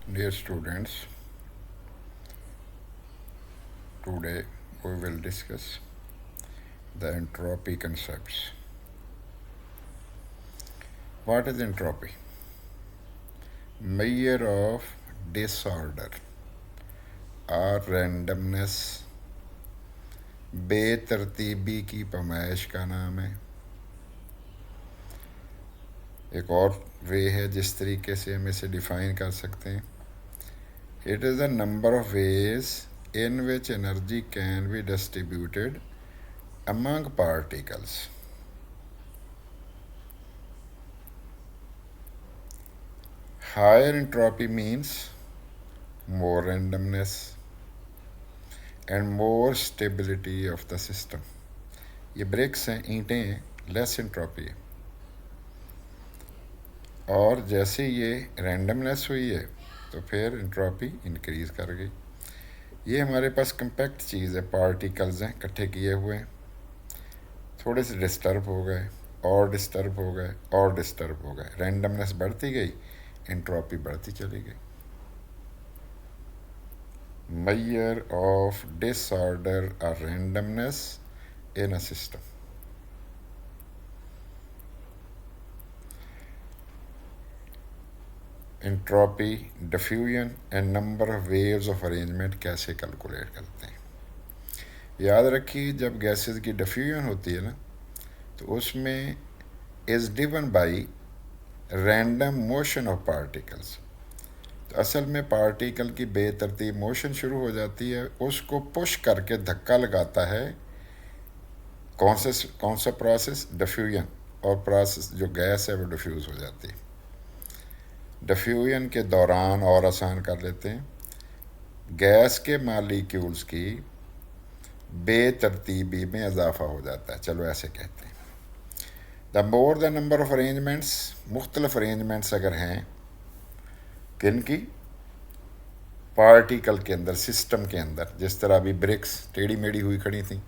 Dear students, today we will discuss the entropy concepts. What is entropy? Measure of disorder or randomness, बेतरतीबी की पैमाइश का नाम है। एक और वे है जिस तरीके से हम इसे डिफाइन कर सकते हैं। It is the number of ways in which energy can be distributed among particles. Higher entropy means more randomness and more stability of the system. ये ब्रिक्स हैं, ईंटें हैं, लेस एंट्रोपी है। और जैसे ये रैंडमनेस हुई है तो फिर एंट्रोपी इंक्रीज कर गई। ये हमारे पास कंपैक्ट चीज़ है, पार्टिकल्स हैं इकट्ठे किए हुए हैं, थोड़े से डिस्टर्ब हो गए और डिस्टर्ब हो गए और डिस्टर्ब हो गए, रैंडमनेस बढ़ती गई, एंट्रोपी बढ़ती चली गई। Measure of disorder or randomness in a system. Entropy, diffusion and number of waves of arrangement कैसे कैलकुलेट करते हैं? याद रखिए, जब गैसेस की डिफ्यूजन होती है ना, तो उसमें is driven by random motion of particles. तो असल में पार्टिकल की बेतरतीब मोशन शुरू हो जाती है, उसको पुश करके धक्का लगाता है कौन सा प्रोसेस? डिफ्यूजन। और प्रोसेस जो गैस है वो डिफ्यूज़ हो जाती है। डिफ्यूजन के दौरान और आसान कर लेते हैं, गैस के मालिक्यूल्स की बेतरतीबी में इजाफा हो जाता है, चलो ऐसे कहते हैं। The more the number of arrangements, मुख्तलिफ अरेंजमेंट्स अगर हैं किन की? पार्टिकल के अंदर, सिस्टम के अंदर, जिस तरह अभी ब्रिक्स टेढ़ी मेढ़ी हुई खड़ी थी,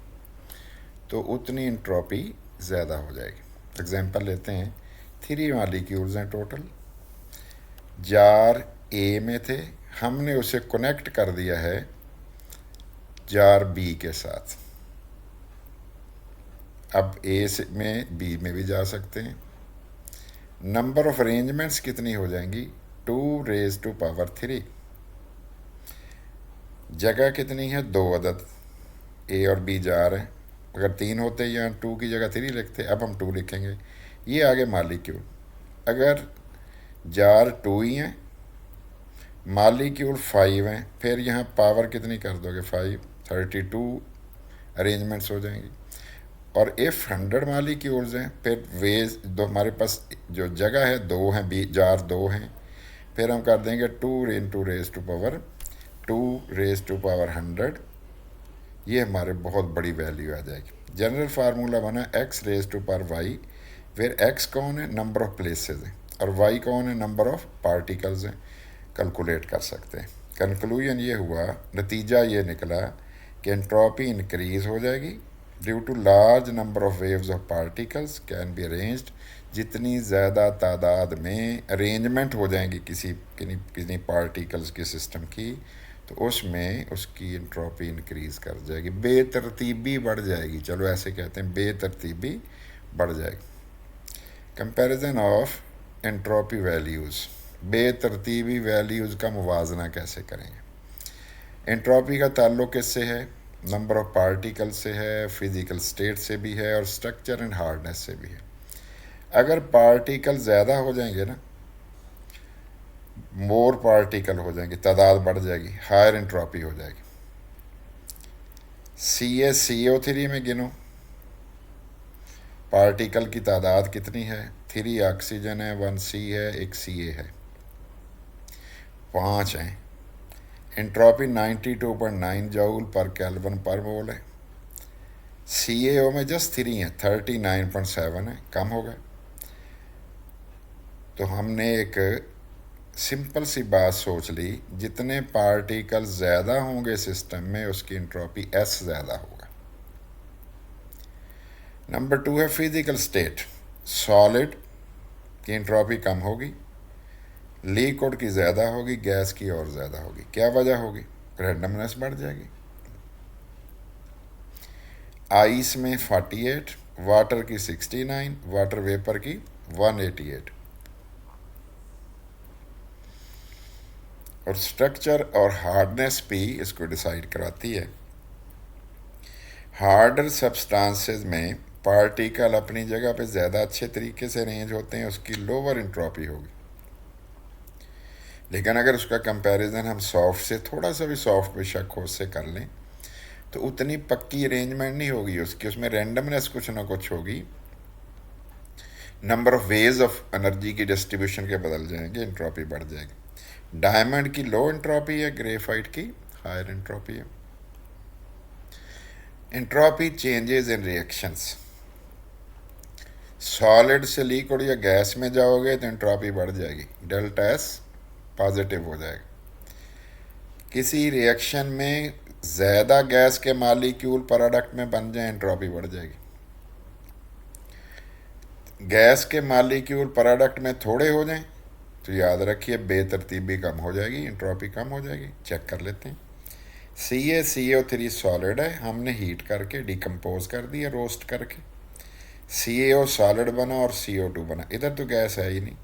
तो उतनी इंट्रोपी ज़्यादा हो जाएगी। एग्जांपल लेते हैं, 3 मालिक्यूल्स हैं टोटल, जार ए में थे, हमने उसे कनेक्ट कर दिया है जार बी के साथ। अब ए में बी में भी जा सकते हैं। नंबर ऑफ अरेंजमेंट्स कितनी हो जाएंगी? 2⁻³ जगह कितनी है? 2 अदद, ए और बी जार हैं। अगर 3 होते यहाँ 2 की जगह 3 लिखते, अब हम 2 लिखेंगे। ये आगे मालिक्यूल, अगर जार 2 ही हैं, मालिक्यूल 5 हैं, फिर यहाँ पावर कितनी कर दोगे? 5, 32 अरेंजमेंट्स हो जाएंगी। और इफ़ 100 मालिक्यूल्स हैं, फिर वेज दो, हमारे पास जो जगह है 2 हैं, बी जार 2 हैं, फिर हम कर देंगे 2⁻²⁴ ये हमारे बहुत बड़ी वैल्यू आ जाएगी। जनरल फार्मूला बना x⁻⁴, फिर x कौन है? नंबर ऑफ प्लेसेस हैं, और y कौन है? नंबर ऑफ पार्टिकल्स हैं। कैलकुलेट कर सकते हैं। कंक्लूजन ये हुआ, नतीजा ये निकला कि एंट्रोपी इंक्रीज हो जाएगी due to large number of waves of particles can be arranged. जितनी ज़्यादा तादाद में अरेंजमेंट हो जाएंगी किसी पार्टिकल्स के सिस्टम की, तो उसमें उसकी एंट्रोपी इंक्रीज कर जाएगी, बेतरतीबी बढ़ जाएगी, चलो ऐसे कहते हैं, बेतरतीबी बढ़ जाएगी। कंपैरिजन ऑफ एंट्रोपी वैल्यूज़, बेतरतीबी वैल्यूज़ का मुवाजना कैसे करेंगे? एंट्रोपी का ताल्लुक़ किससे है? नंबर ऑफ पार्टिकल से है, फिज़िकल स्टेट से भी है, और स्ट्रक्चर एंड हार्डनेस से भी है। अगर पार्टिकल ज़्यादा हो जाएंगे ना, मोर पार्टिकल हो जाएंगे, तादाद बढ़ जाएगी, हायर एंट्रोपी हो जाएगी। CaCO3 में गिनो, पार्टिकल की तादाद कितनी है? 3 ऑक्सीजन है, 1 C है, 1 Ca है, 5 हैं। एंट्रोपी 92.9 जूल पर केल्विन पर मोल है। CaO में जस्ट 3 है, 39.7 है, कम हो गए। तो हमने एक सिंपल सी बात सोच ली, जितने पार्टिकल ज़्यादा होंगे सिस्टम में, उसकी एंट्रोपी S ज़्यादा होगा। नंबर 2 है फिजिकल स्टेट, सॉलिड की एंट्रोपी कम होगी, लिक्विड की ज़्यादा होगी, गैस की और ज़्यादा होगी। क्या वजह होगी? रैंडमनेस बढ़ जाएगी। आइस में 48, वाटर की 69, वाटर वेपर की 188। और स्ट्रक्चर और हार्डनेस भी इसको डिसाइड कराती है। हार्डर सब्सटेंसेस में पार्टिकल अपनी जगह पे ज़्यादा अच्छे तरीके से अरेंज होते हैं, उसकी लोअर इंट्रोपी होगी। लेकिन अगर उसका कंपैरिजन हम सॉफ्ट से, थोड़ा सा भी सॉफ्ट बेशक हो, उससे कर लें, तो उतनी पक्की अरेंजमेंट नहीं होगी उसकी, उसमें रैंडमनेस कुछ ना कुछ होगी। Number of ways of energy की डिस्ट्रीब्यूशन के बदल जाएंगे, इंट्रोपी बढ़ जाएगी। डायमंड की लो इंट्रोपी है, ग्रेफाइट की हायर इंट्रोपी है। Entropy changes in reactions. Solid से लिक्विड या गैस में जाओगे तो इंट्रोपी बढ़ जाएगी, डेल्टा एस पॉजिटिव हो जाएगा। किसी रिएक्शन में ज़्यादा गैस के मालिक्यूल प्रोडक्ट में बन जाए, इंट्रोपी बढ़ जाएगी। गैस के मालिक्यूल प्रोडक्ट में थोड़े हो जाएं तो याद रखिए बेतरतीबी कम हो जाएगी, इंट्रोपी कम हो जाएगी। चेक कर लेते हैं। CaCO3 सॉलिड है, हमने हीट करके डिकम्पोज कर दिया, रोस्ट करके CaO सॉलिड बना और CO2 बना। इधर तो गैस है ही नहीं,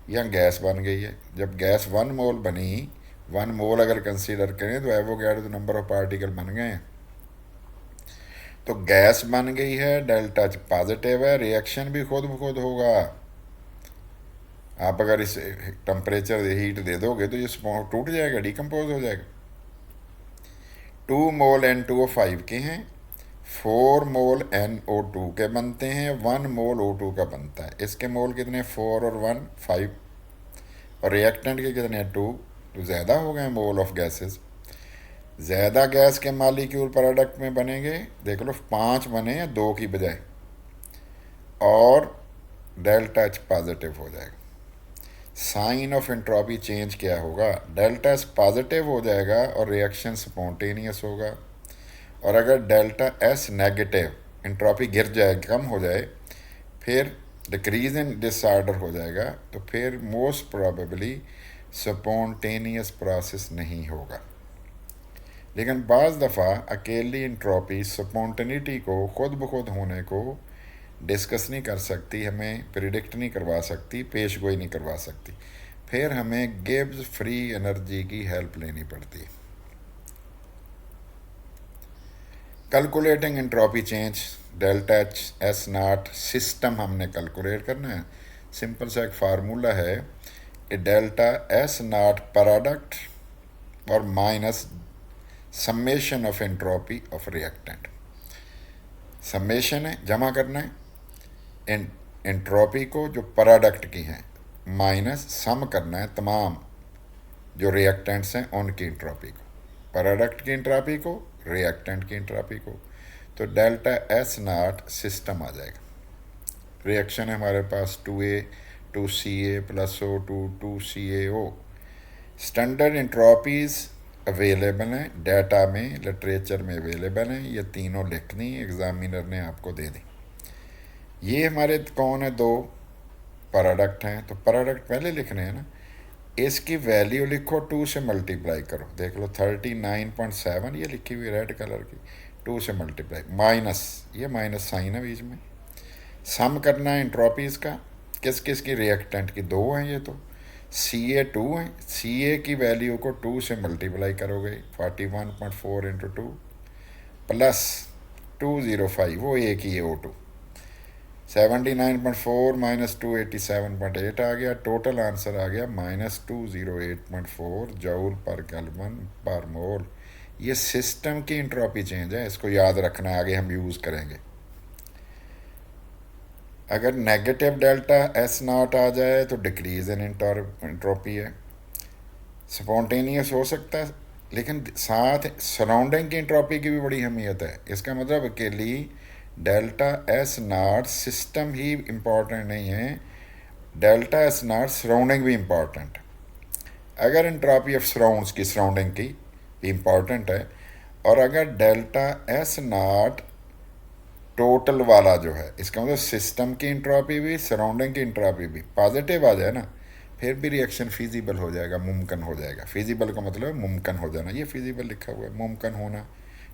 यहाँ गैस बन गई है। जब गैस 1 मोल बनी, 1 मोल अगर कंसीडर करें तो एवोगैड्रो नंबर ऑफ पार्टिकल बन गए हैं। तो गैस बन गई है, डेल्टा पॉजिटिव है, रिएक्शन भी खुद ब खुद होगा। आप अगर इस टेम्परेचर हीट दे दोगे तो ये टूट जाएगा, डिकम्पोज हो जाएगा। 2 मोल N2O5 के हैं, 4 मोल NO2 के बनते हैं, 1 मोल O2 का बनता है। इसके मोल कितने? 4 और 1 5। और रिएक्टेंट के कितने? 2। तो ज़्यादा हो गए मोल ऑफ गैसेस। ज़्यादा गैस के मालिक्यूल प्रोडक्ट में बनेंगे, देख लो 5 बने हैं 2 की बजाय, और डेल्टा एच पॉजिटिव हो जाएगा। साइन ऑफ एंट्रोपी चेंज क्या होगा? डेल्टा एस पॉजिटिव हो जाएगा और रिएक्शन स्पॉन्टेनियस होगा। और अगर डेल्टा एस नेगेटिव, एंट्रोपी गिर जाए, कम हो जाए, फिर डिक्रीज इन डिसऑर्डर हो जाएगा, तो फिर मोस्ट प्रोबेबली स्पॉन्टेनियस प्रोसेस नहीं होगा। लेकिन बाज़ दफ़ा अकेली इंट्रोपी स्पॉन्टेनिटी को, खुद ब खुद होने को डिस्कस नहीं कर सकती, हमें प्रिडिक्ट नहीं करवा सकती, पेश गोई नहीं करवा सकती। फिर हमें गिब्स फ्री एनर्जी की हेल्प लेनी पड़ती है। Calculating entropy change, delta H S not system हमने कैलकुलेट करना है। सिंपल सा एक फार्मूला है, डेल्टा एस नॉट प्रोडक्ट और minus summation of entropy of reactant. Summation है, जमा करना है एंट्रोपी को जो प्रोडक्ट की है, माइनस सम करना है तमाम जो रिएक्टेंट्स हैं उनकी इंट्रोपी को, प्रोडक्ट की इंट्रोपी को, रिएक्टेंट की इंट्रोपी को। तो डेल्टा एस नॉट सिस्टम आ जाएगा। रिएक्शन है हमारे पास 2A 2Ca + O2 2CaO। Standard entropies available हैं, डाटा में, लिटरेचर में अवेलेबल हैं। ये तीनों लिखनी एग्ज़ामिनर ने आपको दे दी। ये हमारे कौन है? 2 प्रोडक्ट हैं, तो प्रोडक्ट पहले लिखने हैं ना। इसकी वैल्यू लिखो, 2 से मल्टीप्लाई करो, देख लो 39.7 ये लिखी हुई रेड कलर की, 2 से मल्टीप्लाई, माइनस, ये माइनस साइन है बीच में। सम करना है इंट्रोपीज़ का, किस किस की? रिएक्टेंट की 2 हैं, ये तो Ca 2 है, Ca की वैल्यू को 2 से मल्टीप्लाई करोगे, 41.4 × 2 प्लस 205, वो A की है O2, 79.4 - 287.8 आ गया। टोटल आंसर आ गया -208.4 जूल पर केल्विन पर मोल। ये सिस्टम की इंट्रोपी चेंज है, इसको याद रखना है, आगे हम यूज़ करेंगे। अगर नेगेटिव डेल्टा एस नॉट आ जाए तो डिक्रीज इन इंट्रोपी है। स्पॉन्टेनियस हो सकता है, लेकिन साथ सराउंडिंग की इंट्रोपी की भी बड़ी अहमियत है। इसका मतलब अकेली delta S not system he important नहीं है, डेल्टा एस नॉट सराउंडिंग भी इम्पॉर्टेंट। अगर इंट्रोपी ऑफ सराउंडिंग की इम्पॉर्टेंट है, और अगर डेल्टा एस नॉट टोटल वाला जो है, इसका मतलब सिस्टम की इंट्रोपी भी, सराउंडिंग की इंट्रोपी भी पॉजिटिव आ जाए ना, फिर भी रिएक्शन फिजिबल हो जाएगा, मुमकिन हो जाएगा। फिजिबल का मतलब है मुमकिन हो जाना, ये फिजिबल लिखा हुआ है, मुमकिन होना।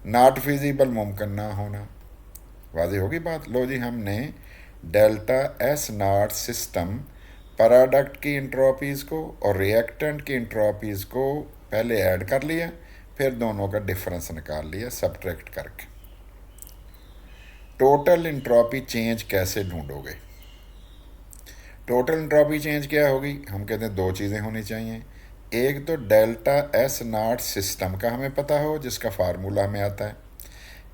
नॉट फिजिबल मुमकिन ना होना। वाज़ेह होगी बात। लो जी, हमने delta S not system product की इंट्रोपीज़ को और रिएक्टेंट की इंट्रोपीज़ को पहले ऐड कर लिया, फिर दोनों का डिफरेंस निकाल लिया सब्ट्रैक्ट करके। टोटल इंट्रोपी चेंज कैसे ढूंढोगे? टोटल इंट्रोपी चेंज क्या होगी? हम कहते हैं दो चीज़ें होनी चाहिए। एक तो डेल्टा एस नॉट सिस्टम का हमें पता हो, जिसका फार्मूला हमें आता है।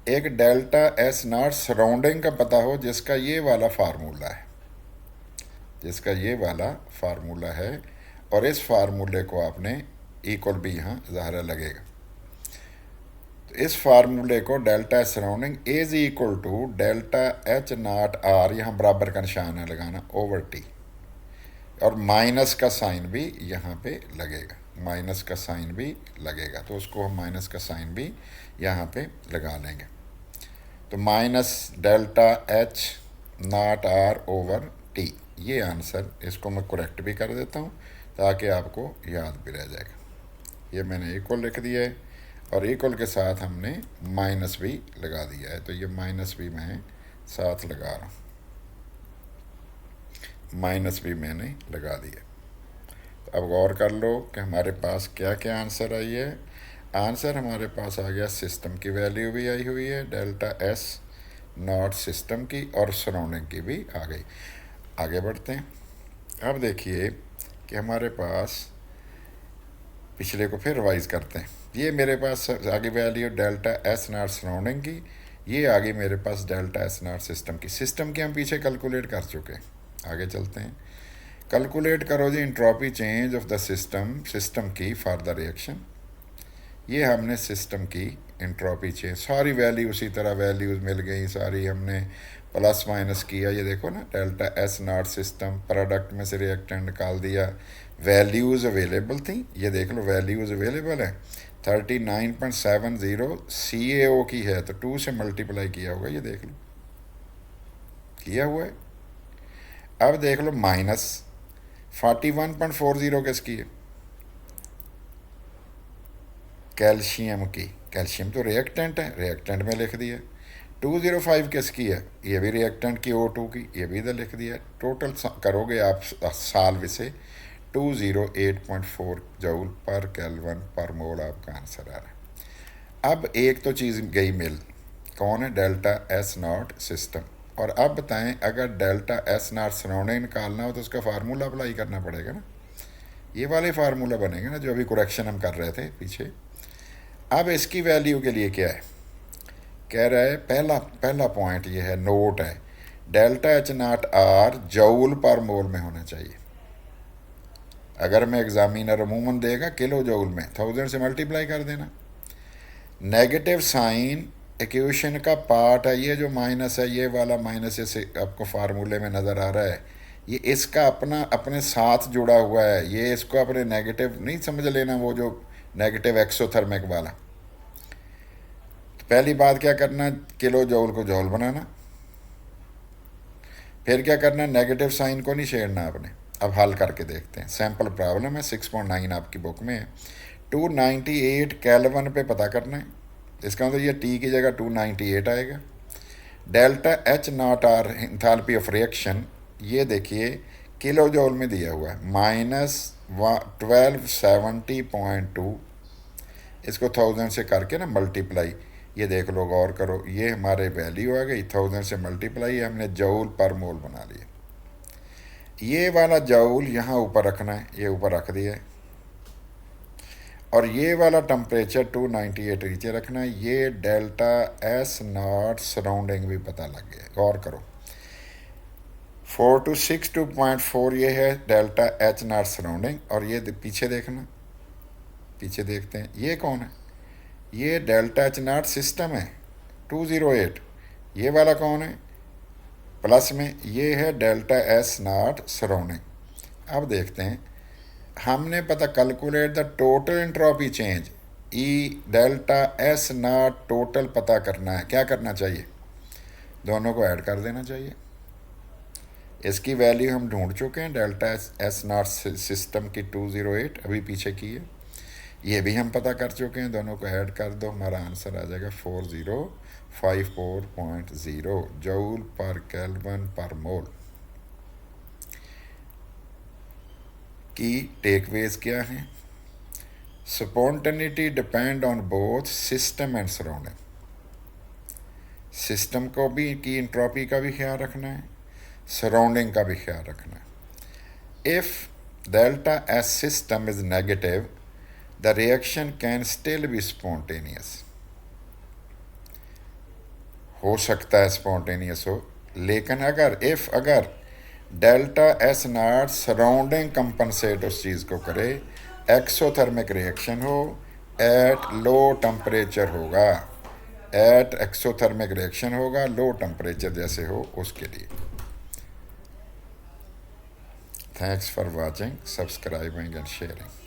एक डेल्टा एस नॉट सराउंडिंग का पता हो, जिसका ये वाला फार्मूला है, जिसका ये वाला फार्मूला है। और इस फार्मूले को आपने इक्वल भी यहाँ ज़ाहिर लगेगा। तो इस फार्मूले को delta surrounding is equal to delta H not R, यहाँ बराबर का निशान है लगाना, ओवर टी। और माइनस का साइन भी यहाँ पे लगेगा, माइनस का साइन भी लगेगा, तो उसको हम माइनस का साइन भी यहाँ पे लगा लेंगे। तो minus delta H not R over T, ये आंसर। इसको मैं करेक्ट भी कर देता हूँ ताकि आपको याद भी रह जाएगा। ये मैंने इक्वल लिख दिया है और इक्वल के साथ हमने माइनस भी लगा दिया है, तो ये माइनस भी मैं साथ लगा रहा हूँ, माइनस भी मैंने लगा दिया। तो अब गौर कर लो कि हमारे पास क्या क्या आंसर आई है। आंसर हमारे पास आ गया, सिस्टम की वैल्यू भी आई हुई है डेल्टा एस नॉट सिस्टम की, और सराउंडिंग की भी आ गई। आगे बढ़ते हैं। अब देखिए कि हमारे पास पिछले को फिर रिवाइज करते हैं। ये मेरे पास आगे value delta S not surrounding की, ये आगे मेरे पास डेल्टा एस नॉट सिस्टम की। सिस्टम की हम पीछे कैलकुलेट कर चुके हैं। आगे चलते हैं। कैलकुलेट करो जी entropy change of the system, system की फॉर द रिएक्शन। ये हमने सिस्टम की इंट्रोपी चेंज, सारी वैल्यू उसी तरह वैल्यूज़ मिल गई सारी, हमने प्लस माइनस किया। ये देखो ना, delta S not system, product में से रिएक्टेंट निकाल दिया, वैल्यूज़ अवेलेबल थी, ये देख लो वैल्यूज़ अवेलेबल है। 39.70 CaO की है, तो 2 से मल्टीप्लाई किया होगा, ये देख लो किया हुआ है। अब देख लो माइनस 41.40 किसकी है? कैल्शियम की। कैल्शियम तो रिएक्टेंट है, रिएक्टेंट में लिख दिया। 205 किसकी है? ये भी रिएक्टेंट की, O2 की, ये भी इधर लिख दिया। टोटल करोगे आप साल से 208.4 जूल पर केल्विन पर मोल आपका आंसर आ रहा है। अब एक तो चीज़ गई मिल, कौन है? Delta S not system. और अब बताएं, अगर डेल्टा एस नॉट सराउंडिंग निकालना हो तो उसका फार्मूला अप्लाई करना पड़ेगा ना, ये वाले फार्मूला बनेगा ना जो अभी करेक्शन हम कर रहे थे पीछे। अब इसकी वैल्यू के लिए क्या है? कह रहा है पहला पॉइंट ये है, नोट है, delta H not R joule पर मोल में होना चाहिए। अगर मैं एग्जामिनर अमूमन देगा किलो जूल में, 1000 से मल्टीप्लाई कर देना। नेगेटिव साइन इक्वेशन का पार्ट है, ये जो माइनस है, ये वाला माइनस से आपको फार्मूले में नज़र आ रहा है, ये इसका अपने साथ जुड़ा हुआ है, ये इसको अपने नेगेटिव नहीं समझ लेना, वो जो नेगेटिव एक्सोथर्मिक वाला। तो पहली बात क्या करना, किलो जूल को जूल बनाना। फिर क्या करना, नेगेटिव साइन को नहीं छेड़ना आपने। अब हल करके देखते हैं। सैम्पल प्रॉब्लम है, 6.9 आपकी बुक में है। 298 केल्विन पे पता करना है, इसका मतलब ये टी की जगह 298 आएगा। Delta H not R enthalpy of reaction, ये देखिए किलो जूल में दिया हुआ है, -1270.2। इसको 1000 से करके ना मल्टीप्लाई, ये देख लो, गौर करो, ये हमारे वैल्यू आ गई। 1000 से मल्टीप्लाई, हमने जूल पर मोल बना लिया। ये वाला जूल यहाँ ऊपर रखना है, ये ऊपर रख दिया है। और ये वाला टेम्परेचर 298 नीचे रखना है। ये डेल्टा एस नॉट सराउंडिंग भी पता लग गया, गौर करो। 4262.4 ये है डेल्टा एच नॉट सराउंडिंग। और ये पीछे देखना, पीछे देखते हैं, ये कौन है? ये डेल्टा एच नॉट सिस्टम है, 208। ये वाला कौन है प्लस में? ये है डेल्टा एस नॉट सराउंडिंग। अब देखते हैं, हमने पता calculate the total entropy change, E delta S not total पता करना है। क्या करना चाहिए? दोनों को ऐड कर देना चाहिए। इसकी वैल्यू हम ढूंढ चुके हैं, डेल्टा एस नॉट सिस्टम की 208 अभी पीछे की है, ये भी हम पता कर चुके हैं। दोनों को ऐड कर दो, हमारा आंसर आ जाएगा 4054.0 जूल पर केल्विन पर मोल। की टेकवेज क्या है? Spontaneity depend on both system and surrounding. System को भी की इंट्रोपी का भी ख्याल रखना है, सराउंडिंग का भी ख्याल रखना है। If delta S system is negative the reaction can still be spontaneous. हो सकता है स्पॉन्टेनियस हो, लेकिन अगर delta S not surrounding compensate उस चीज़ को करे, एक्सोथर्मिक रिएक्शन हो, एट लो टेम्परेचर होगा, एट एक्सोथर्मिक रिएक्शन होगा, लो टेम्परेचर जैसे हो उसके लिए। Thanks for watching, subscribing and sharing.